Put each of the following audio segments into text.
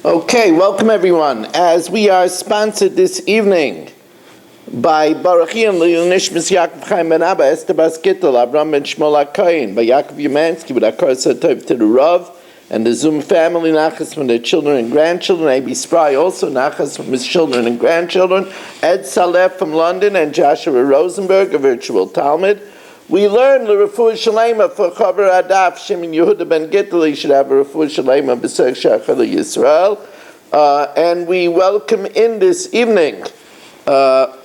Okay, welcome everyone. As we are sponsored this evening by Barachim Leonishmas Yaakov Chaim Ben Abba, Esther Bas Gittel, Avram Ben Shmuel HaKohen, by Yaakov Yemansky, with Akar Satov to the Rav, and the Zoom family, Nachas from their children and grandchildren, A.B. Spry also, Nachas from his children and grandchildren, Ed Saleh from London, and Joshua Rosenberg, a virtual Talmud. We learned the Refuah Shalema for Chavar Adaf, Shimon Yehuda Ben Gittel. He should have a Refuah Shalema B'Sech Shachar Yisrael. And we welcome in this evening Michal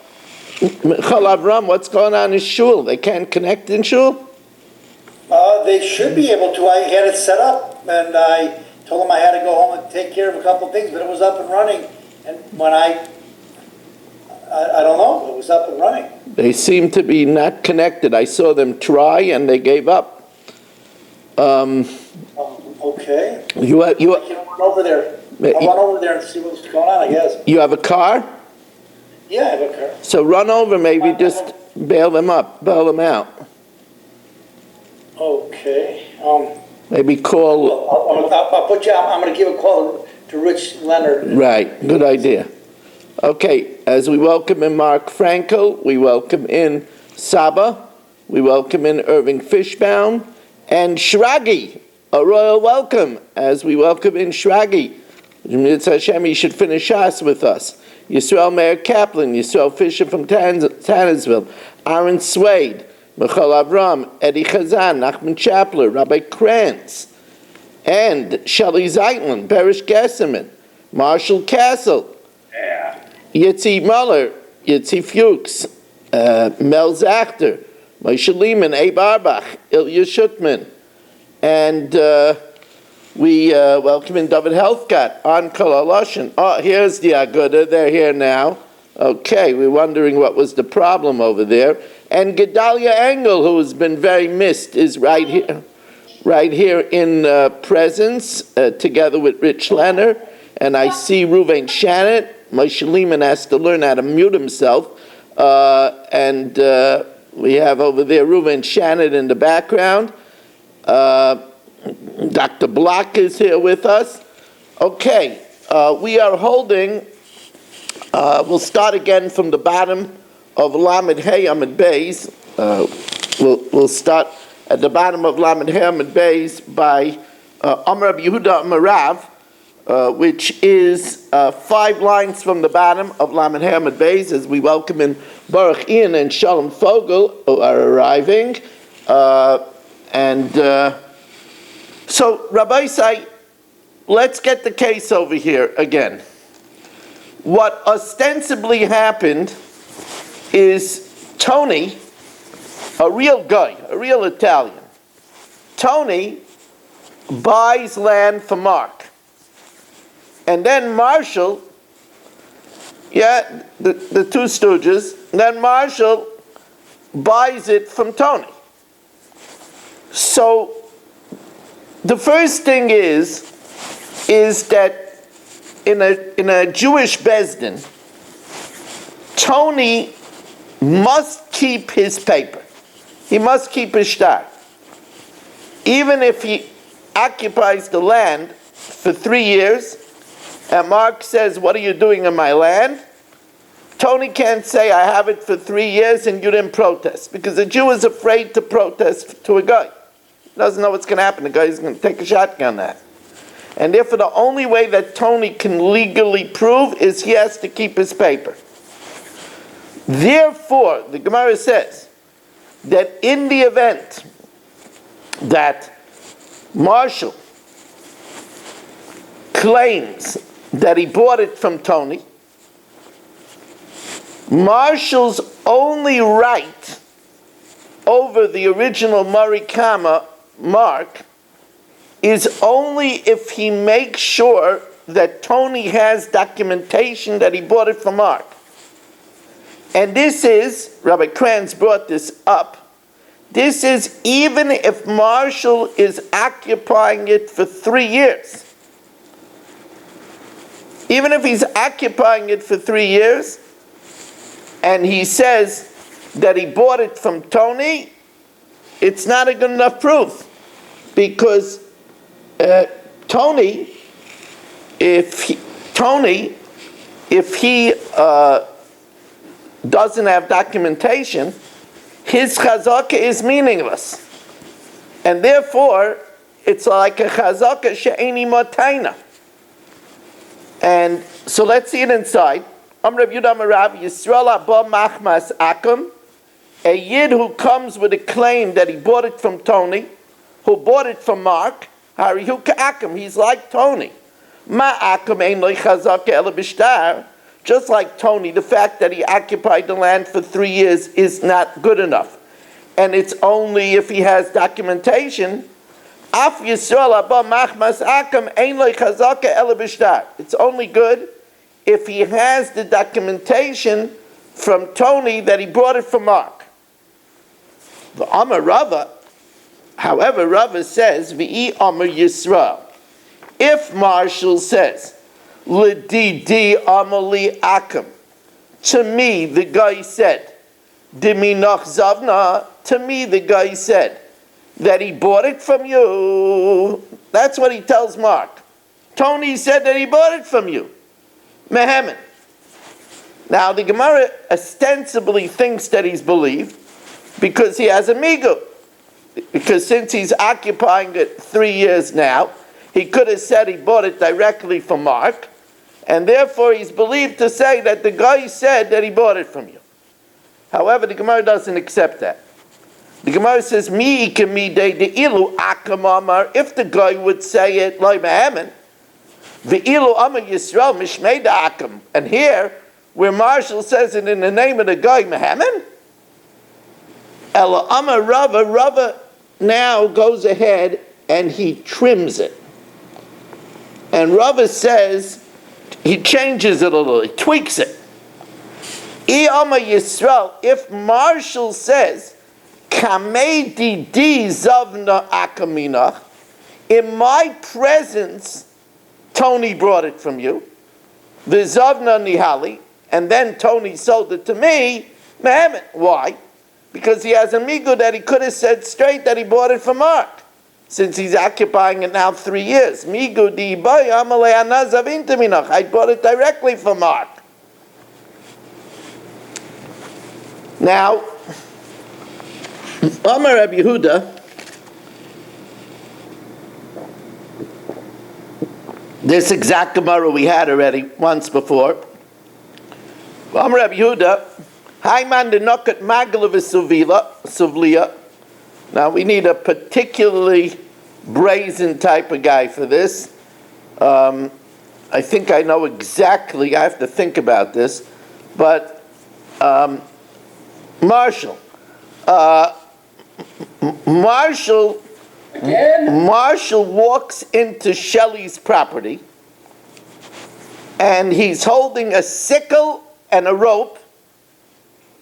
Avram. What's going on in Shul? They can't connect in Shul? They should be able to. I had it set up, and I told them I had to go home and take care of a couple of things, but it was up and running. And when I don't know, it was up and running. They seem to be not connected. I saw them try, and they gave up. Okay. You I can run over there. I'll run over there and see what's going on, I guess. You have a car? Yeah, I have a car. So run over, maybe just bail them out. Okay. Maybe call. I'll put you. I'm going to give a call to Rich Leonard. Right. Good idea. Okay. As we welcome in Mark Frankel, we welcome in Saba, we welcome in Irving Fishbaum, and Shragi. A royal welcome as we welcome in Shragi. Mitzvah Hashem, he should finish us with us. Yisrael Meir Kaplan, Yisrael Fisher from Tannersville, Aaron Swade, Michal Avram, Eddie Chazan, Nachman Chapler, Rabbi Krantz, and Shelley Zeitlin, Berish Gesserman, Marshall Castle, Yitzi Muller, Yitzi Fuchs, Mel Zachter, Moshe Lehman, Abe Arbach, Ilya Shutman, and we welcome in David Helfgott, on Kolaloshin. Oh, here's the Aguda. They're here now. Okay, we're wondering what was the problem over there. And Gedalia Engel, who has been very missed, is right here in presence, together with Rich Leonard. And I see Reuven Shannon. Moshe Lehman has to learn how to mute himself. And we have over there Reuven Shannon in the background. Dr. Block is here with us. Okay, we are holding, we'll start again from the bottom of Lamed Hey Amud Beis. We'll start at the bottom of Lamed Hey Amud Beis by Amar Rabbi Yehuda Amar Rav, which is 5 lines from the bottom of Lamed Hey Amud Beis, as we welcome in Baruch Ian and Shalom Fogel, who are arriving. So, Rabbi Say, let's get the case over here again. What ostensibly happened is Tony, a real guy, a real Italian, Tony buys land for Mark. And then Marshall, the two stooges, then Marshall buys it from Tony. So, the first thing is that in a Jewish Bezdin, Tony must keep his paper. He must keep his shtar. Even if he occupies the land for 3 years, and Mark says, "What are you doing in my land?" Tony can't say, "I have it for 3 years and you didn't protest," because a Jew is afraid to protest to a guy. Doesn't know what's going to happen. The guy's going to take a shotgun at it. And therefore, the only way that Tony can legally prove is he has to keep his paper. Therefore, the Gemara says that in the event that Marshall claims that he bought it from Tony, Marshall's only right over the original Marikama Mark is only if he makes sure that Tony has documentation that he bought it from Mark. And this is, Rabbi Kranz brought this up, this is even if Marshall is occupying it for 3 years. Even if he's occupying it for 3 years, and he says that he bought it from Tony, it's not a good enough proof, because Tony Tony, if he doesn't have documentation, his chazaka is meaningless. And therefore, it's like a chazaka she'eni motayna. And so let's see it inside. Amr Rav Yudah Amar Rav Yisrael Abba Machmas Akum, a yid who comes with a claim that he bought it from Tony, who bought it from Mark, Harihu Ka'akum, he's like Tony. Ma Akum ein loy chazaka ela b'shtar. Just like Tony, the fact that he occupied the land for 3 years is not good enough. And it's only if he has documentation. Af Yisrael Abba Machmas Akum ein loy chazaka ela b'shtar. It's only good if he has the documentation from Tony that he brought it from Mark. The Amar Rava, however, Rava says, V'i Amar Yisrael. If Marshall says, L'didi Amali Akum, to me the guy said, Diminach Zavna, to me the guy said, that he bought it from you. That's what he tells Mark. Tony said that he bought it from you. Mehemen. Now the Gemara ostensibly thinks that he's believed because he has a migu. Because since he's occupying it 3 years now, he could have said he bought it directly from Mark, and therefore he's believed to say that the guy said that he bought it from you. However, the Gemara doesn't accept that. The Gemara says, Mi ikemide de ilu akam amar, if the guy would say it like Mehemen, Ve'ilu Amar Yisrael Mishmei Da'akam. And here, where Marshall says it in the name of the guy, Mehemen, Ela Amar Rava, Rava now goes ahead and he trims it. And Rava says, he changes it a little, he tweaks it. I Amar Yisrael, if Marshall says, Kamei Didi Zavna Akaminach, in my presence, Tony brought it from you. The Zavna Nihali, and then Tony sold it to me. Mehemen. Why? Because he has a migu that he could have said straight that he bought it from Mark, since he's occupying it now 3 years. Migu di boy amale anazav intaminach. I bought it directly from Mark. Now, Amar Rabbi Yehuda, this exact Gemara we had already once before. Amar Rabbi Yehuda, Hayman de Nokat Magla Suvlia. Now we need a particularly brazen type of guy for this. I think I know exactly, I have to think about this, but Marshall walks into Shelley's property and he's holding a sickle and a rope,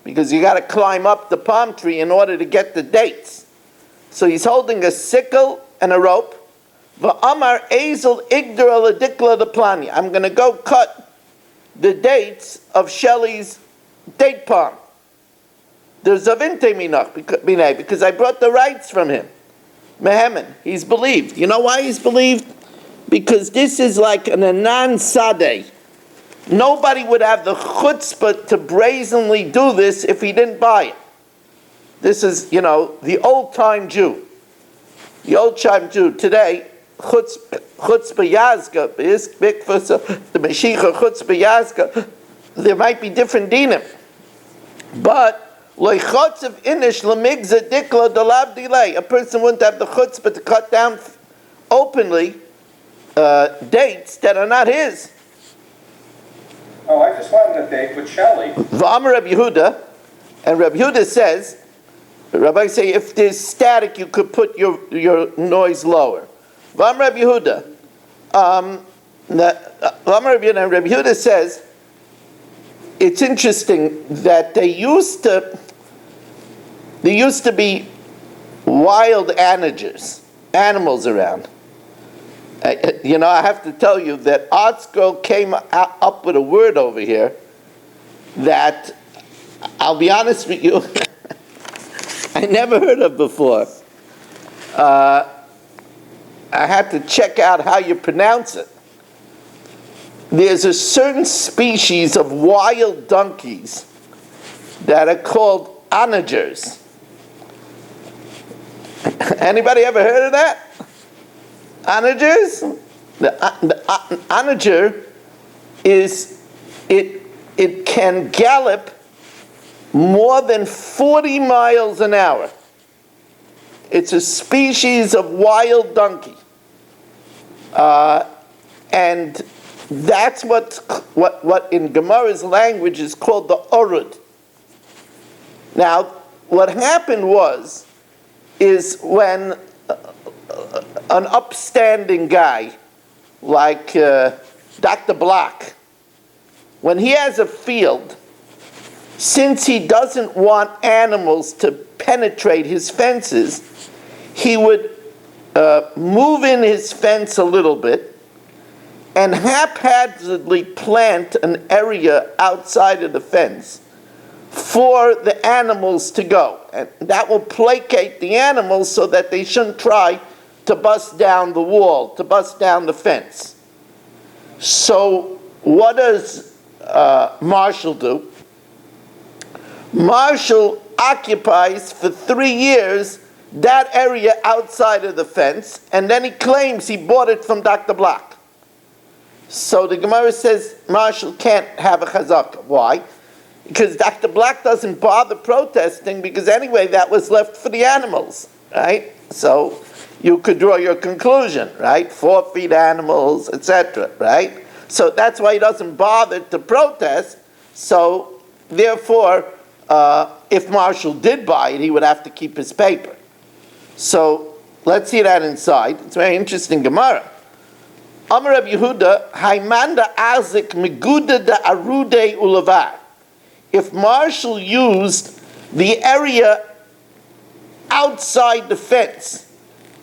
because you got to climb up the palm tree in order to get the dates. So he's holding a sickle and a rope. V'amar ezel igdar aladikla the plani. I'm going to go cut the dates of Shelley's date palm. There's a vinte minach, because I brought the rights from him. Mehemen, he's believed. You know why he's believed? Because this is like an anan sadeh. Nobody would have the chutzpah to brazenly do this if he didn't buy it. This is, the old-time Jew. The old-time Jew. Today, chutzpah yazga, the Mashiach chutzpah yazga, there might be different dinim. But, loichotzav inish lamigza dikla dalav delay. A person wouldn't have the chutzpah to cut down openly dates that are not his. Oh, I just wanted a date with Shelley. V'amar Rabbi Yehuda, and Rabbi Yehuda says, Rabbi say, if there's static, you could put your noise lower. V'amar Rabbi Yehuda, V'amar Rabbi Yehuda, and Rabbi Yehuda says, it's interesting that there used to be wild animals around. I have to tell you that Arts Girl came up with a word over here that, I'll be honest with you, I never heard of before. I had to check out how you pronounce it. there's a certain species of wild donkeys that are called onagers. Anybody ever heard of that? Onagers? The onager is, it can gallop more than 40 miles an hour. It's a species of wild donkey. And that's what in Gemara's language is called the orud. Now, what happened is when an upstanding guy like Dr. Block, when he has a field, since he doesn't want animals to penetrate his fences, he would move in his fence a little bit and haphazardly plant an area outside of the fence for the animals to go. And that will placate the animals so that they shouldn't try to bust down the wall, to bust down the fence. So what does Marshall do? Marshall occupies for 3 years that area outside of the fence, and then he claims he bought it from Dr. Block. So the Gemara says Marshall can't have a chazakah. Why? Because Dr. Block doesn't bother protesting, because anyway that was left for the animals, right? So you could draw your conclusion, right? 4 feet animals, etc., right? So that's why he doesn't bother to protest. So therefore, if Marshall did buy it, he would have to keep his paper. So let's see that inside. It's a very interesting Gemara. Amar Reb Yehuda, Haimanda Azik Meguda da Arude Ulavar. If Marshall used the area outside the fence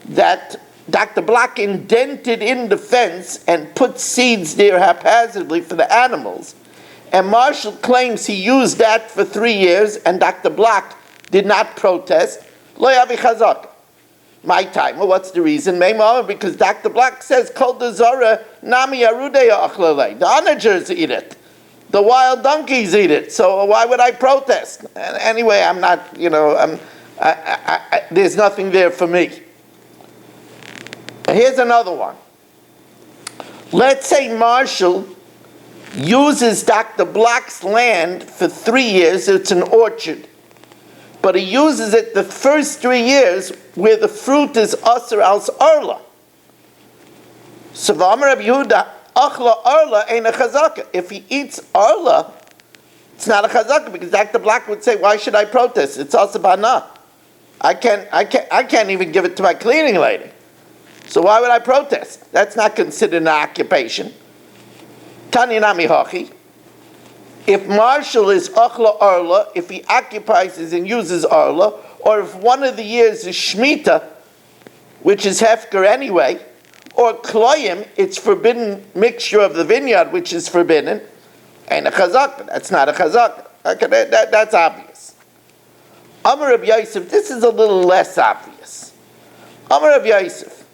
that Dr. Block indented in the fence and put seeds there haphazardly for the animals, and Marshall claims he used that for 3 years and Dr. Block did not protest, lo yavi chazak. My time. Well, what's the reason? Because Dr. Block says, Kol dezora nami arudei achlelei. The onagers eat it. The wild donkeys eat it. So why would I protest? And anyway, I'm not, there's nothing there for me. Here's another one. Let's say Marshall uses Dr. Block's land for 3 years. It's an orchard. But he uses it the first 3 years where the fruit is asur al arla. So v'amar Reb Yehuda, achla arla ain't a chazaka. If he eats arla, it's not a chazaka, because Dr. Block would say, why should I protest? It's asur bana. I can't even give it to my cleaning lady. So why would I protest? That's not considered an occupation. Tanya nami hachi. If Marshall is achla arla, if he occupies and uses arla, or if one of the years is shmita, which is hefker anyway, or kloyim, it's forbidden mixture of the vineyard, which is forbidden, ain't a chazak. That's not a chazak. Okay, that's obvious. Amar Reb Yosef, this is a little less obvious. Amar Reb Yosef,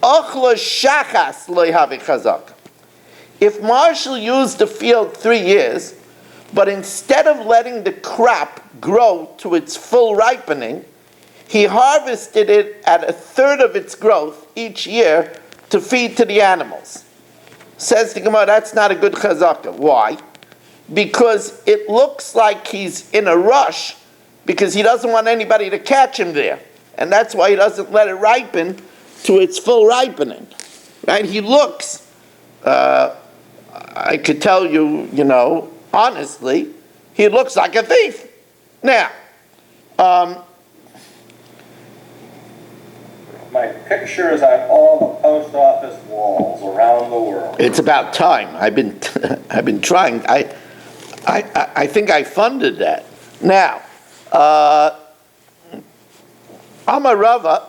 achla shachas lo yavi chazak. If Marshall used the field 3 years, but instead of letting the crop grow to its full ripening, he harvested it at 1/3 of its growth each year to feed to the animals. Says the Gemara, that's not a good chazakah. Why? Because it looks like he's in a rush, because he doesn't want anybody to catch him there. And that's why he doesn't let it ripen to its full ripening. Right? He looks... I could tell you, honestly, he looks like a thief. Now, My picture is on all the post office walls around the world. it's about time. I've been trying. I think I funded that. Now, Amar Rava,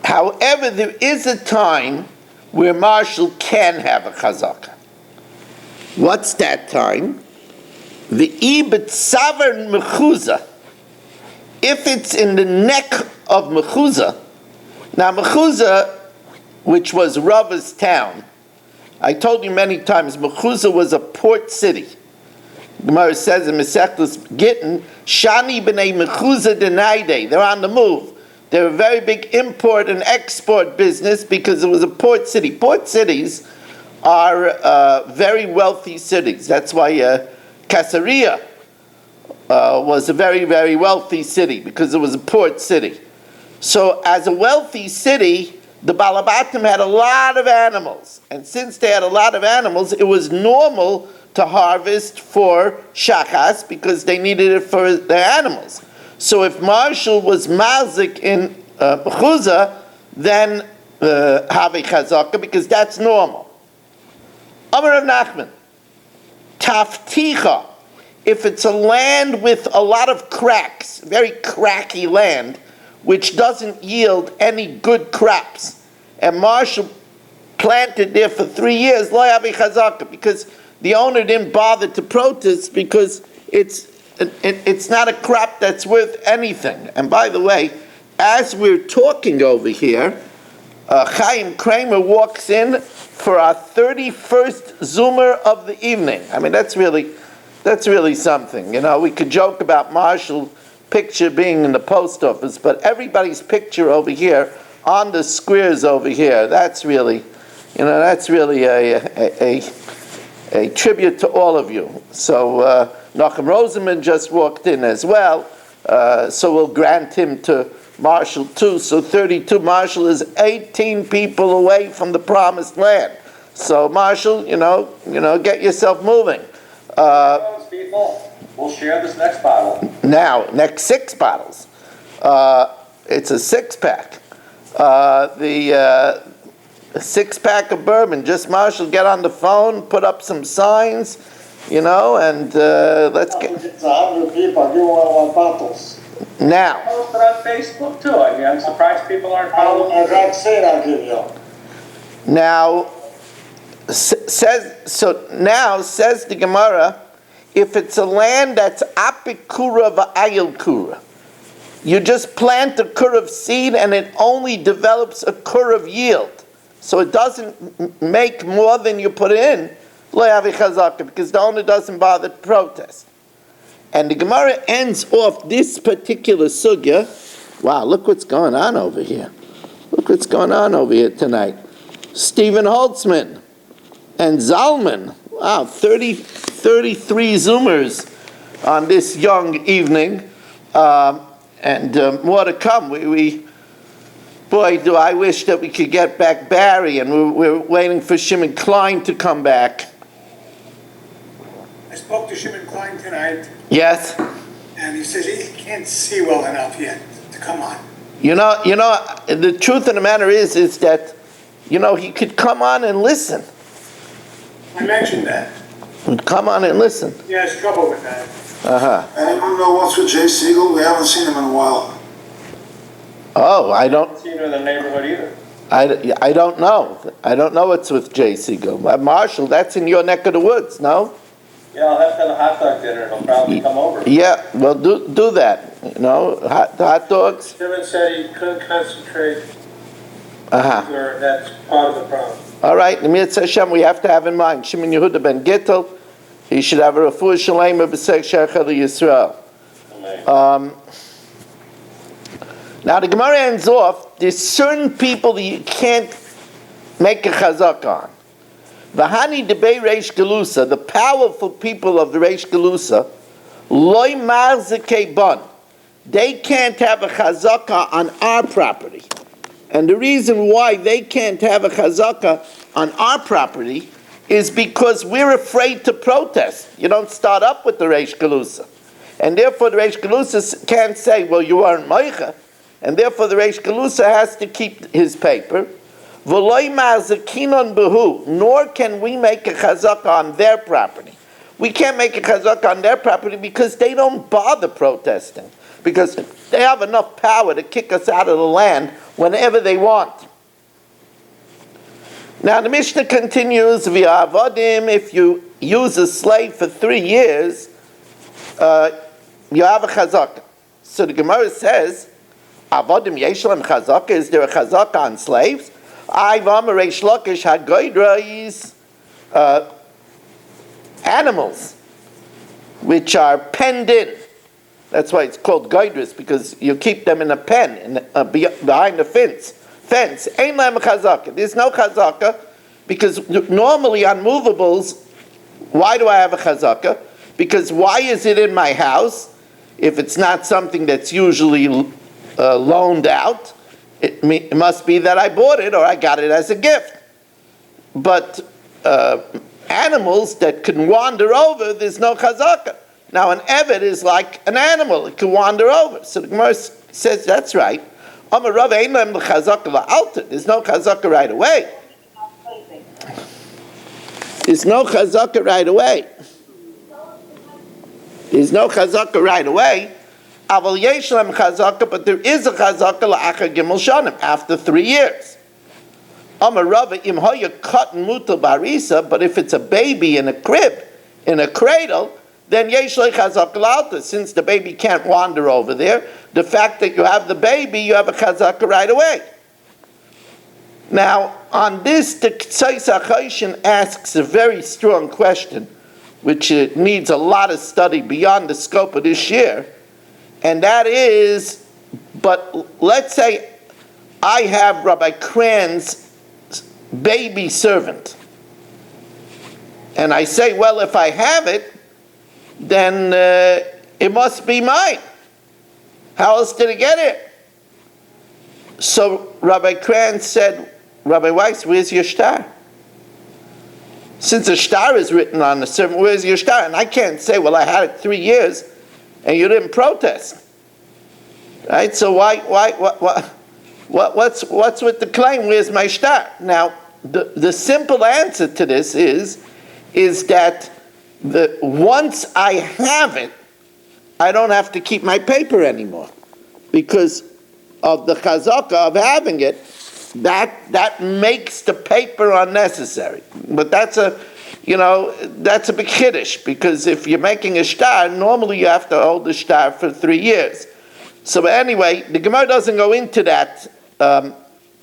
however, there is a time where Marshall can have a chazaka. What's that time? The ibet savern mechuza. If it's in the neck of mechuza, now mechuza, which was Rava's town, I told you many times, Mechuzah was a port city. Gemara says in Masechtas Gittin, Shani b'nei Mechuzah denaide. They're on the move. They're a very big import and export business because it was a port city. Port cities are very wealthy cities. That's why Caesarea was a very, very wealthy city because it was a port city. So as a wealthy city, the Balabatim had a lot of animals. And since they had a lot of animals, it was normal to harvest for shachas because they needed it for their animals. So if Marshall was mazik in Mechuzah, then have a chazaka because that's normal. Amar Rav Nachman, tafticha, if it's a land with a lot of cracks, very cracky land, which doesn't yield any good crops, and Marshall planted there for 3 years, lo have a chazaka, because the owner didn't bother to protest because it's not a crop that's worth anything. And by the way, as we're talking over here, Chaim Kramer walks in for our 31st Zoomer of the evening. I mean, that's really something. You know, we could joke about Marshall's picture being in the post office, but everybody's picture over here on the squares over here, that's really a tribute to all of you. So Nachum Rosenman just walked in as well, so we'll grant him to Marshall too. So 32, Marshall is 18 people away from the promised land. So Marshall, get yourself moving. Those people, we'll share this next bottle. Now, next 6 bottles. It's a 6-pack. The 6-pack of bourbon. Just Marshall, get on the phone, put up some signs, and let's get. It's 100 people. I give one bottles. Now. Post it on Facebook too. I mean, I'm surprised people aren't following. I vaccine I'll give you. Now, says the Gemara, if it's a land that's apikura va'ayil kura, you just plant a kur of seed and it only develops a kur of yield. So it doesn't make more than you put in, lo yavi chazaka, because the owner doesn't bother to protest. And the Gemara ends off this particular sugya. Wow, look what's going on over here. Look what's going on over here tonight. Stephen Holtzman and Zalman. Wow, 33 Zoomers on this young evening. And more to come. Boy, do I wish that we could get back Barry, and we're waiting for Shimon Klein to come back. I spoke to Shimon Klein tonight, Yes? and he says he can't see well enough yet to come on. You know, the truth of the matter is that, he could come on and listen. I mentioned that. He'd come on and listen. He has trouble with that. Uh-huh. Anyone know what's with Jay Siegel? We haven't seen him in a while. Oh, I I don't don't see you in the neighborhood either. I don't know. I don't know what's with Jay Siegel. Marshall, that's in your neck of the woods, no? Yeah, I'll have to have a hot dog dinner. He'll probably come over. Yeah, well, do that. Hot dogs. Shimon said he couldn't concentrate, Uh-huh. or that's part of the problem. All right, Lemir Hashem, we have to have in mind, Shimon Yehuda ben Gittel, he should have a refuah shalema b'sek shecha Yisrael. Amen. Now the Gemara ends off, there's certain people that you can't make a chazak on. V'hani debei Reish Galusa, the powerful people of the Reish Galusa, loy marzekei ban, they can't have a chazaka on our property. And the reason why they can't have a chazaka on our property is because we're afraid to protest. You don't start up with the Reish Galusa. And therefore the Reish Galusa can't say, well, you aren't Meicha. And therefore the Reish Galusa has to keep his paper. V'loi ma'azakinon behu, nor can we make a chazaka on their property. We can't make a chazaka on their property because they don't bother protesting. Because they have enough power to kick us out of the land whenever they want. Now the Mishnah continues, via avodim, if you use a slave for 3 years, you have a chazaka. So the Gemara says, avodim yeshlem chazaka, is there a chazaka on slaves? Ayvam Reish Lakish hagoydrais animals which are penned in. That's why it's called goydris, because you keep them in a pen behind the fence. Ain't lem chazaka. There's no chazaka, because normally on movables, why do I have a chazaka? Because why is it in my house if it's not something that's usually loaned out? It must be that I bought it or I got it as a gift. But animals that can wander over, there's no chazaka. Now an eved is like an animal; it can wander over. So the Gemara says that's right. There's no chazaka right away. There's no chazaka right away. There's no chazaka right away. Aval yesh lem chazaka, but there is a chazaka la'achar gimel shanim, after 3 years. Amar Rava im hoya katan mutal barisa, but if it's a baby in a crib, in a cradle, then yesh le chazaka la'alta. Since the baby can't wander over there, the fact that you have the baby, you have a chazaka right away. Now, on this, the Ksais HaChayshin asks a very strong question, which needs a lot of study beyond the scope of this year, and that is, but let's say I have Rabbi Kran's baby servant, and I say, well, if I have it, then it must be mine. How else did it get it? So Rabbi Kran said, Rabbi Weiss, where's your star? Since a star is written on the servant, where's your star? And I can't say, well, I had it 3 years, and you didn't protest, right? So what's with the claim? Where's my star? Now, the simple answer to this is that once I have it, I don't have to keep my paper anymore, because of the chazaka of having it. That makes the paper unnecessary. But that's a big kiddush, because if you're making a shtar, normally you have to hold the shtar for 3 years. So anyway, the Gemara doesn't go into that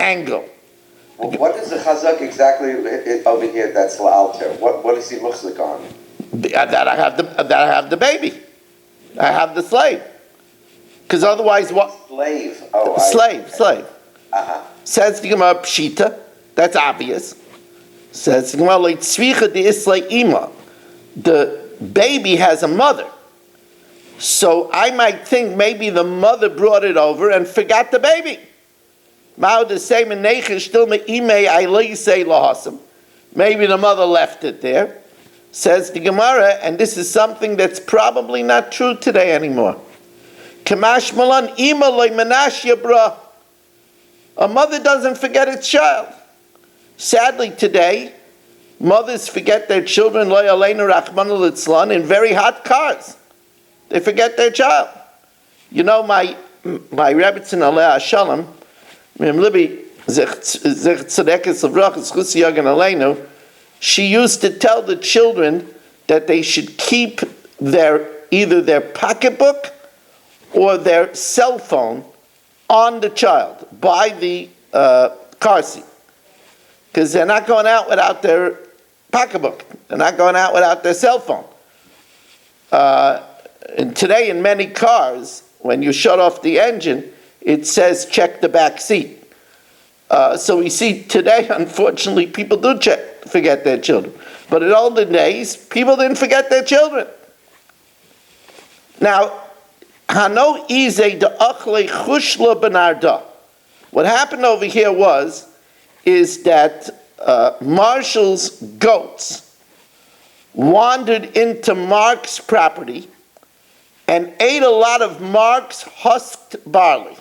angle. Well, what is the chazak exactly over here that's la'alter? What is he muchzik on? That I have the baby. I have the slave. Because otherwise, what? Slave. Slave. Uh-huh. Says the Gemara Pshita, that's obvious. Says the Gemara Leitzvicha de Islay Ima. The baby has a mother. So I might think maybe the mother brought it over and forgot the baby. Mao the same in Nechish still me imei I say lahasam. Maybe the mother left it there. Says the Gemara, and this is something that's probably not true today anymore. Kamash malan ima loy menashya bra. A mother doesn't forget its child. Sadly today, mothers forget their children loy aleinu rachmana litzlan in very hot cars. They forget their child. You know, my Rebbetzin Aleh Hashalom, Mim Libby Zech Tzedekes Levrachas Chus Yagan Aleinu, she used to tell the children that they should keep either their pocketbook or their cell phone on the child by the car seat, because they're not going out without their pocketbook. They're not going out without their cell phone. And today, in many cars, when you shut off the engine, it says check the back seat. So we see today, unfortunately, people do forget their children. But in olden days, people didn't forget their children. Now, Hano ize de achle chushla benarda. What happened over here is that Marshall's goats wandered into Mark's property and ate a lot of Mark's husked barley.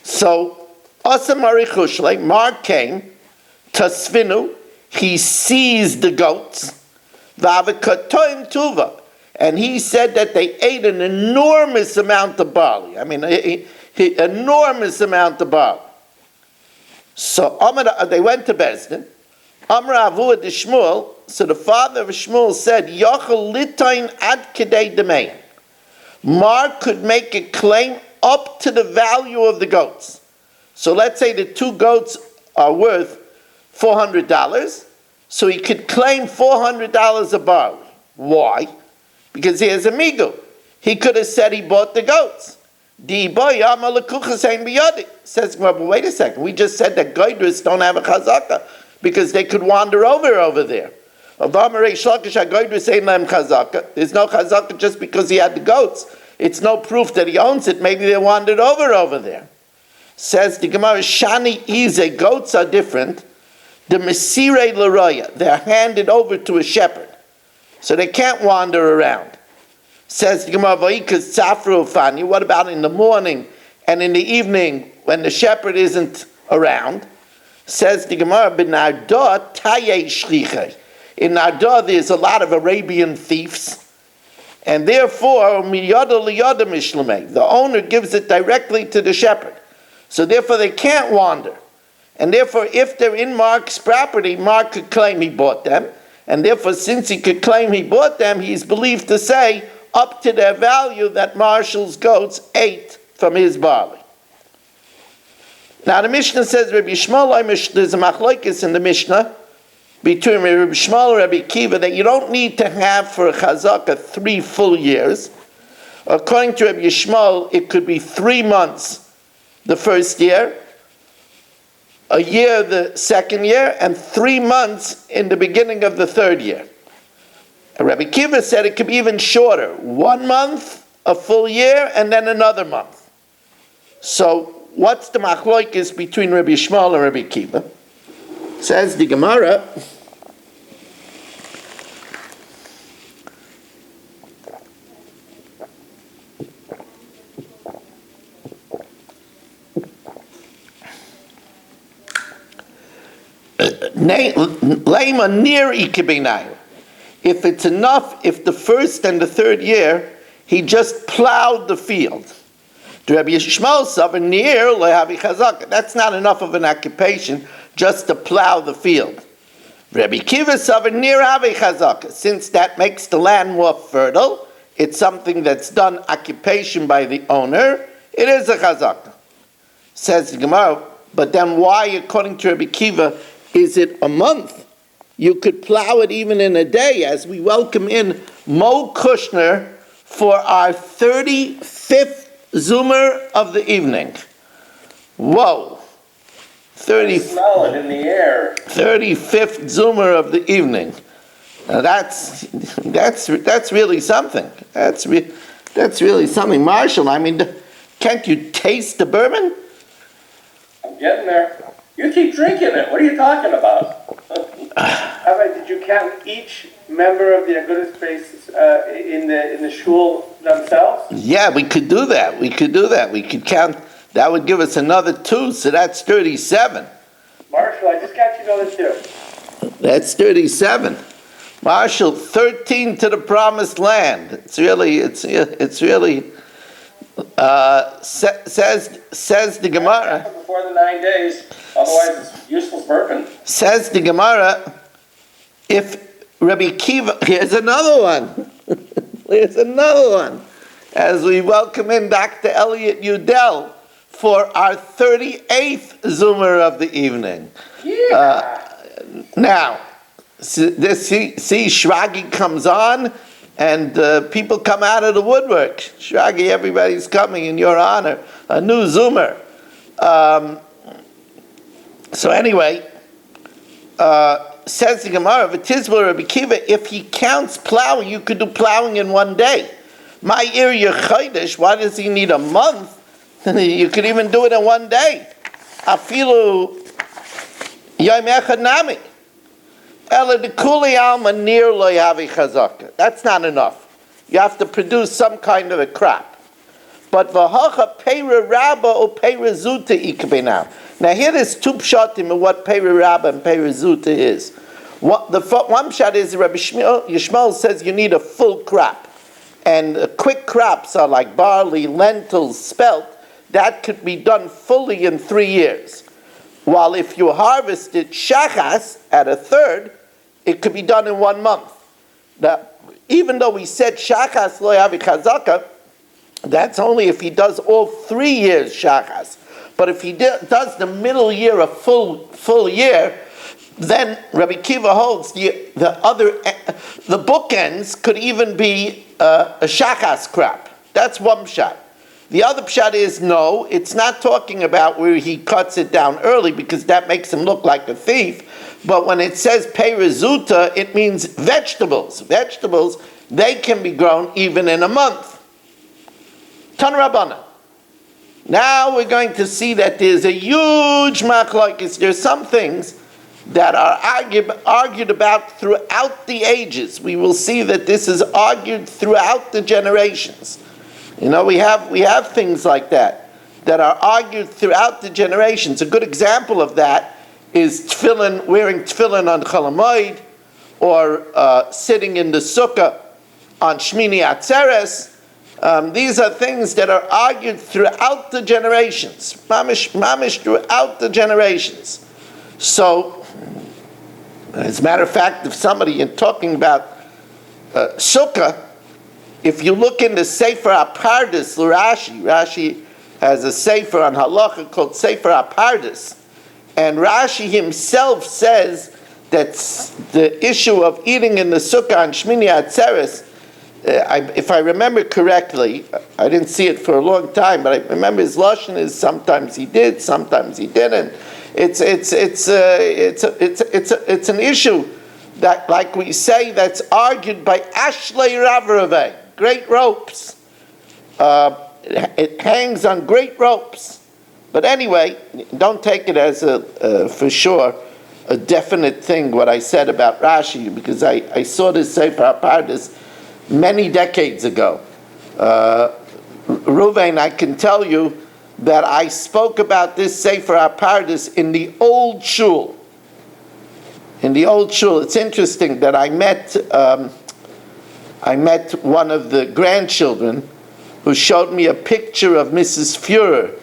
So, Asamari Chushle, Mark came, Tasvinu, he seized the goats, Vavakatoim Tuva, and he said that they ate an enormous amount of barley. I mean, enormous amount of barley. So they went to Bezdin. Amra Avua de Shmuel, so the father of Shmuel said, Yochel litain ad kedei demein. Mark could make a claim up to the value of the goats. So let's say the 2 goats are worth $400, So he could claim $400 of barley. Why? Because he has a migu. He could have said he bought the goats. Says, well, but wait a second. We just said that goydris don't have a chazaka because they could wander over there. There's no chazaka just because he had the goats. It's no proof that he owns it. Maybe they wandered over there. Says the Gemara, Shani Ize, goats are different. The Mesire L'Roya, they're handed over to a shepherd. So they can't wander around. Says the Gemara, Va'ikas Tzafru Fani, what about in the morning and in the evening when the shepherd isn't around? Says the Gemara, B'nardah Taye Shlichai. In Nardah there's a lot of Arabian thieves. And therefore, the owner gives it directly to the shepherd. So therefore they can't wander. And therefore, if they're in Mark's property, Mark could claim he bought them. And therefore, since he could claim he bought them, he's believed to say up to their value that Marshall's goats ate from his barley. Now the Mishnah says, Rabbi Shmuel, there's a machlokes in the Mishnah between Rabbi Shmuel and Rabbi Kiva that you don't need to have for a chazaka 3 full years. According to Rabbi Shmuel, it could be 3 months the first year, a year the second year, and 3 months in the beginning of the third year. And Rabbi Kiva said it could be even shorter, 1 month, a full year, and then another month. So what's the machlokes between Rabbi Shmuel and Rabbi Kiva? Says the Gemara, Lema near Ikibinayu. If it's enough, if the first and the third year he just plowed the field. To Rabbi Yishmael Savar near Lehavi Chazaka. That's not enough of an occupation just to plow the field. Rabbi Kiva Savar near Havi Chazaka. Since that makes the land more fertile, it's something that's done occupation by the owner, it is a Chazaka. Says the Gemara, but then why, according to Rabbi Kiva, is it a month? You could plow it even in a day, as we welcome in Mo Kushner for our 35th Zoomer of the evening. Whoa. Smell it in the air. 35th Zoomer of the evening. Now that's really something. That's really something. Marshall, I mean, can't you taste the bourbon? I'm getting there. You keep drinking it. What are you talking about? Rabbi, did you count each member of the Agudas base in the shul themselves? Yeah, we could do that. We could count. That would give us another 2, so that's 37. Marshall, I just got you another 2. That's 37. Marshall, 13 to the promised land. It's really. Says the Gemara. Before the 9 days, otherwise it's useless bourbon. Says the Gemara, if Rabbi Kiva, here's another one. As we welcome in Dr. Elliot Udell for our 38th Zoomer of the evening. Yeah. Now, see Shragi comes on, and people come out of the woodwork. Shragi, everybody's coming in your honor. A new Zoomer. So anyway, says the Gemara, V'tizbor Rabbi Kiva, if he counts plowing, you could do plowing in 1 day. My area Chodesh, why does he need a month? You could even do it in 1 day. Afilu Yom Echad Nami. That's not enough. You have to produce some kind of a crop. But v'hacha peira rabba or peira zuta ikbeinam. Now here there's 2 pshatim of what peira rabba and peira zuta is. One pshat is Rabbi Yishmael says you need a full crop. And quick crops are like barley, lentils, spelt. That could be done fully in 3 years. While if you harvested shachas at a third, it could be done in 1 month. Now, even though we said shachas lo yavi chazaka, that's only if he does all 3 years shachas. But if he does the middle year a full year, then Rabbi Kiva holds the bookends could even be a shachas crop. That's one pshat. The other pshat is no, it's not talking about where he cuts it down early because that makes him look like a thief. But when it says peirezuta, it means vegetables. Vegetables, they can be grown even in a month. Tan Rabbana. Now we're going to see that there's a huge machlokes. There's some things that are argued about throughout the ages. We will see that this is argued throughout the generations. You know, we have things like that are argued throughout the generations. A good example of that is tefillin, wearing tefillin on Chol Hamoed, or sitting in the sukkah on Shmini Atzeres. These are things that are argued throughout the generations, mamish throughout the generations. So, as a matter of fact, if somebody is talking about sukkah, if you look in the Sefer HaPardis, Rashi has a Sefer on halacha called Sefer HaPardis, and Rashi himself says that the issue of eating in the sukkah on Shmini Atzeres, if I remember correctly, I didn't see it for a long time, but I remember his lashon is sometimes he did, sometimes he didn't. It's an issue that, like we say, that's argued by Ashlei Rav, great ropes. It hangs on great ropes. But anyway, don't take it as for sure a definite thing what I said about Rashi, because I saw this Sefer HaPardis many decades ago. Ruvain, I can tell you that I spoke about this Sefer HaPardis in the old shul. In the old shul, it's interesting that I met one of the grandchildren who showed me a picture of Mrs. Führer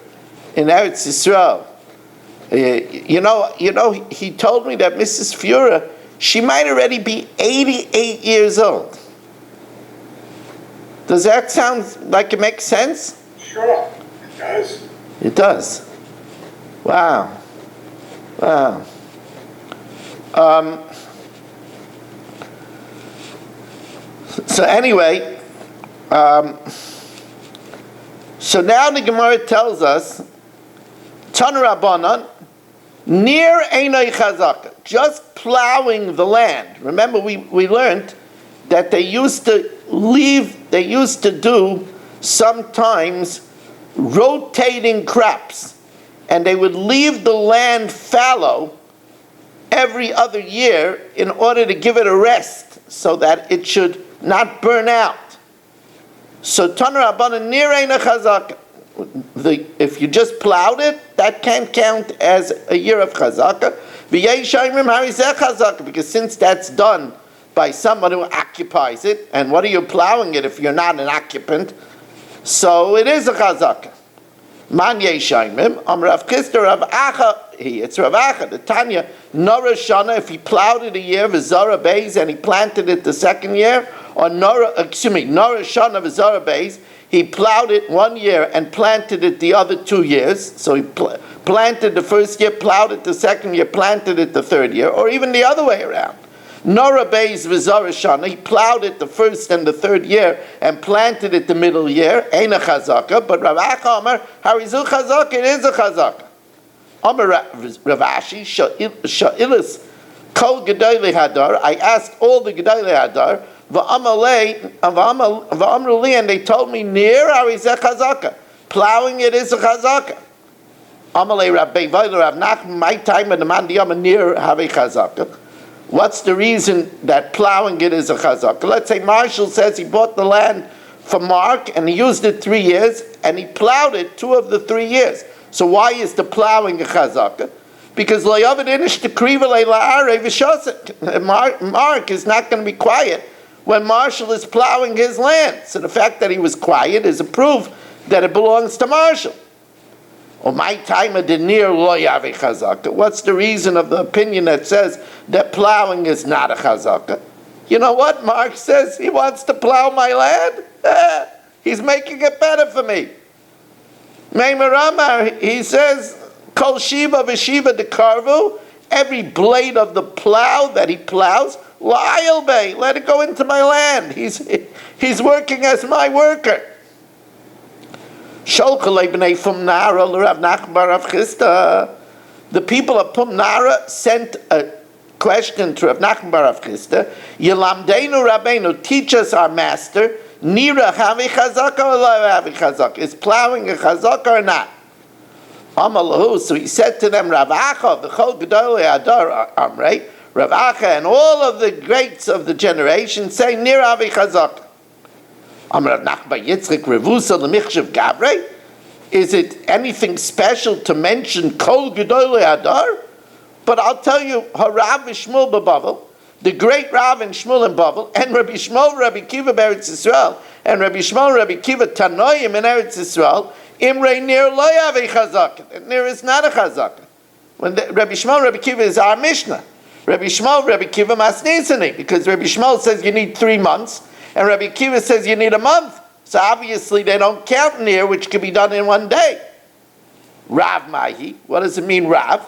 in Eretz Yisrael. You know, he told me that Mrs. Führer, she might already be 88 years old. Does that sound like it makes sense? Sure, it does. It does. Wow. So anyway, so now the Gemara tells us, Tana Rabbanan, near Einai Chazaka, just plowing the land. Remember, we learned that they used to do sometimes rotating crops, and they would leave the land fallow every other year in order to give it a rest so that it should not burn out. So Tana Rabbanan near Einai Chazaka. If you just plowed it, that can't count as a year of chazaka. Because since that's done by someone who occupies it, and what are you plowing it if you're not an occupant? So it is a chazaka. Man yeshaimim, Rav Chisda Rav Acha, it's Rav Acha, the Tanya, Nora Shana, if he plowed it a year, V'zara Beis, and he planted it the second year, or Nora Shana V'zara Beis, he plowed it 1 year and planted it the other 2 years. So he planted the first year, plowed it the second year, planted it the third year, or even the other way around. Nora Beis V'zara Shana, he plowed it the first and the third year and planted it the middle year. Ain't a chazaka, but Rav Acha Amar, harizu chazaka, it is a chazaka. Amar Rav Ashi, sha'ilis kol gedolei hadar, I asked all the gedolei hadar, V'amruli, and they told me, near harizeh chazaka, plowing it is a chazaka. Amalei Rabbi Vayler Rav Nachman, my time in the Mandiyama near Havi chazaka. What's the reason that plowing it is a chazaka? Let's say Marshall says he bought the land from Mark and he used it 3 years and he plowed it 2 of the 3 years. So why is the plowing a chazaka? Because Mark is not going to be quiet when Marshall is plowing his land. So the fact that he was quiet is a proof that it belongs to Marshall. Or my time of the near lo yave chazaka. What's the reason of the opinion that says that plowing is not a chazaka? You know what? Mark says he wants to plow my land. He's making it better for me. Meimer Amar, he says, Kol Shiva v'Shiva dekarvu, Every blade of the plow that he plows, la'ayil bay, let it go into my land. He's working as my worker. Sholchalei b'nei Fumnara l'Rav Nachman bar Rav Chisda. The people of Pumnara sent a question to Rav Nachman bar Rav Chisda. Yelamdeinu Rabbeinu, teach us our master. Nira havi chazaka or lo havi chazaka? Is plowing a chazaka or not? Amalahu. So he said to them, Rav Acha, the Chol Gedolei Adar Amrei, Rav Acha and all of the greats of the generation say Nira havi chazaka. Amar Rav Nachman bar Yitzchak Revusa l'michshav Gavrei. Is it anything special to mention Kol Gedolei Adar? But I'll tell you, Harav Shmuel b'Bavel, the great Rav and Shmuel in Bavel, and Rabbi Shmuel, Rabbi Kiva Eretz Yisrael, and Rabbi Shmuel, Rabbi Kiva Tanoim in Eretz Yisrael, Imrei Nir lo yavi chazaka. Nir is not a chazaka. When Rabbi Shmuel, Rabbi Kiva is our Mishnah. Rabbi Shmuel, Rabbi Kiva masnisani, because Rabbi Shmuel says you need 3 months, and Rabbi Kiva says you need a month. So obviously they don't count Nir, which can be done in 1 day. Rav Mahi, what does it mean, Rav?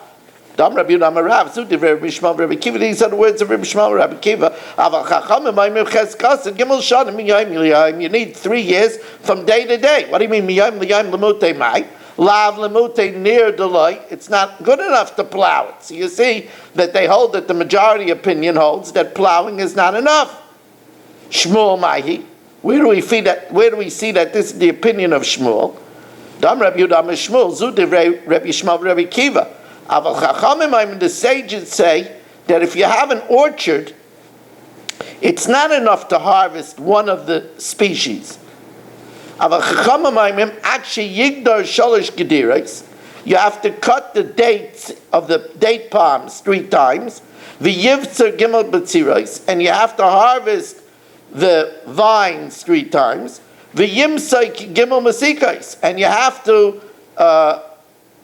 Dam Rabbi Yudam Rav, so did Rabbi Shmuel, Rabbi Kiva. These are the words of Rabbi Shmuel, Rabbi Kiva. Aval Chachamim Ma'imim Cheskas and Gimel Shanim Miyayim L'Yayim. You need 3 years from day to day. What do you mean Miyayim L'Yayim L'Mutei Mai? Lav L'Mutei Nir Deloi. It's not good enough to plow it. So you see that they hold that the majority opinion holds that plowing is not enough. Shmuel Mahi. Where do we see that this is the opinion of Shmuel? Dam Rabbi Yudam Shmuel. Zu Divrei Rabbi Shmuel, Rabbi Kiva. Aval Chachamim, the sages say that if you have an orchard, it's not enough to harvest one of the species. Aval Chachamim, Achi Yigdar Sholosh Gediros, you have to cut the dates of the date palms 3 times, V'yivtzer Gimel B'tziros, and you have to harvest the vines 3 times, V'yimsai Gimel Masikais, and you have to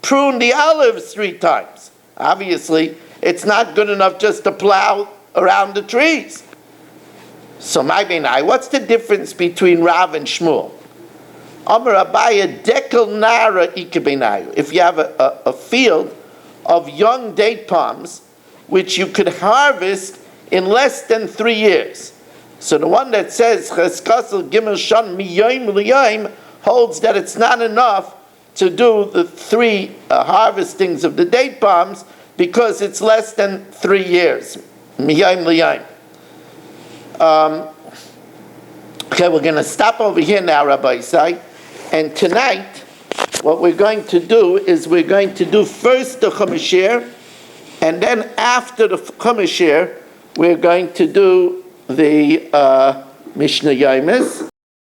prune the olives 3 times. Obviously, it's not good enough just to plow around the trees. So, my benai, what's the difference between Rav and Shmuel? Amar Abaya dekel nara ikebenayu. If you have a field of young date palms, which you could harvest in less than 3 years. So the one that says cheskasel gimel shan miyayim liyayim holds that it's not enough to do the 3 harvestings of the date palms because it's less than 3 years. Miyayim liyayim. Okay, we're going to stop over here now, Rabbi Isai. And tonight, what we're going to do is we're going to do first the Chumashir, and then after the Chumashir, we're going to do the Mishnah Yomis.